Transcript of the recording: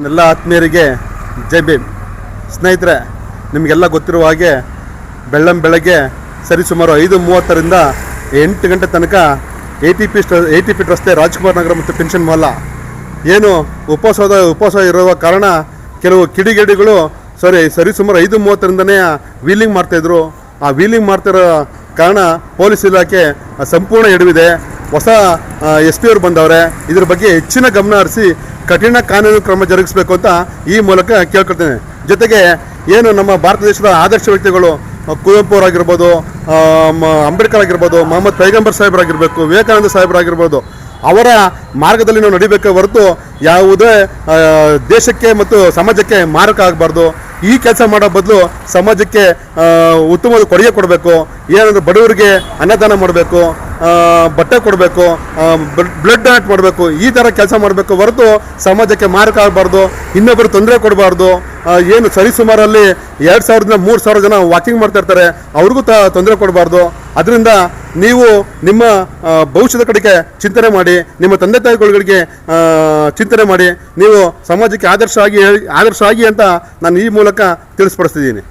ನನ್ನೆಲ್ಲ ಆತ್ಮೀಯರಿಗೆ ಜೈ ಭೀಮ್. ಸ್ನೇಹಿತರೆ, ನಿಮಗೆಲ್ಲ ಗೊತ್ತಿರುವ ಹಾಗೆ ಬೆಳಗ್ಗೆ ಸರಿಸುಮಾರು 5:30ರಿಂದ 8 ಗಂಟೆ ತನಕ ATP ರಸ್ತೆ ರಾಜ್ಕುಮಾರ್ ನಗರ ಮತ್ತು ಪೆನ್ಷನ್ ಮಾಲ್ ಏನು ಉಪವಾಸ ಇರುವ ಕಾರಣ ಕೆಲವು ಕಿಡಿಗೇಡಿಗಳು ಸರಿಸುಮಾರು 5:30ರಿಂದನೇ ವೀಲಿಂಗ್ ಮಾಡ್ತಾಯಿದ್ರು. ಆ ವೀಲಿಂಗ್ ಮಾಡ್ತಿರೋ ಕಾರಣ ಪೊಲೀಸ್ ಇಲಾಖೆ ಸಂಪೂರ್ಣ ಎಡವಿದೆ. ಹೊಸ SP ಅವರು ಬಂದವರೆ. ಇದ್ರ ಬಗ್ಗೆ ಹೆಚ್ಚಿನ ಗಮನ ಹರಿಸಿ ಕಠಿಣ ಕಾನೂನು ಕ್ರಮ ಜರುಗಿಸಬೇಕು ಅಂತ ಈ ಮೂಲಕ ಕೇಳ್ಕೊಳ್ತೇನೆ. ಜೊತೆಗೆ ಏನು ನಮ್ಮ ಭಾರತ ದೇಶದ ಆದರ್ಶ ವ್ಯಕ್ತಿಗಳು ಕುವೆಂಪು ಅವರಾಗಿರ್ಬೋದು, ಅಂಬೇಡ್ಕರ್ ಆಗಿರ್ಬೋದು, ಮೊಹಮ್ಮದ್ ಪೈಗಂಬರ್ ಸಾಹೇಬರಾಗಿರ್ಬೇಕು, ವಿವೇಕಾನಂದ ಸಾಹೇಬರಾಗಿರ್ಬೋದು, ಅವರ ಮಾರ್ಗದಲ್ಲಿ ನಾವು ನಡಿಬೇಕೆ ಹೊರತು ಯಾವುದೇ ದೇಶಕ್ಕೆ ಮತ್ತು ಸಮಾಜಕ್ಕೆ ಮಾರಕ ಆಗಬಾರ್ದು. ಈ ಕೆಲಸ ಮಾಡೋ ಬದಲು ಸಮಾಜಕ್ಕೆ ಉತ್ತಮವಾದ ಕೊಡುಗೆ ಕೊಡಬೇಕು. ಏನಂದ್ರೆ ಬಡವರಿಗೆ ಅನ್ನದಾನ ಮಾಡಬೇಕು, ಬಟ್ಟೆ ಕೊಡಬೇಕು, ಬ್ಲಡ್ ಡೊನೇಟ್ ಮಾಡಬೇಕು. ಈ ಥರ ಕೆಲಸ ಮಾಡಬೇಕು ಹೊರತು ಸಮಾಜಕ್ಕೆ ಮಾರಕ ಆಗಬಾರ್ದು, ಇನ್ನೊಬ್ಬರು ತೊಂದರೆ ಕೊಡಬಾರ್ದು. ಏನು ಸರಿಸುಮಾರಲ್ಲಿ 2,000ದಿಂದ 3,000 ಜನ ವಾಕಿಂಗ್ ಮಾಡ್ತಾ ಇರ್ತಾರೆ, ಅವ್ರಿಗೂ ತೊಂದರೆ ಕೊಡಬಾರ್ದು. ಅದರಿಂದ ನೀವು ನಿಮ್ಮ ಭವಿಷ್ಯದ ಕಡೆಗೆ ಚಿಂತನೆ ಮಾಡಿ, ನಿಮ್ಮ ತಂದೆ ತಾಯಿಗಳಿಗೆ ಚಿಂತನೆ ಮಾಡಿ, ನೀವು ಸಮಾಜಕ್ಕೆ ಆದರ್ಶ ಆಗಿ ಅಂತ ನಾನು ಈ ಮೂಲಕ ತಿಳಿಸ್ಪಡಿಸ್ತಿದ್ದೀನಿ.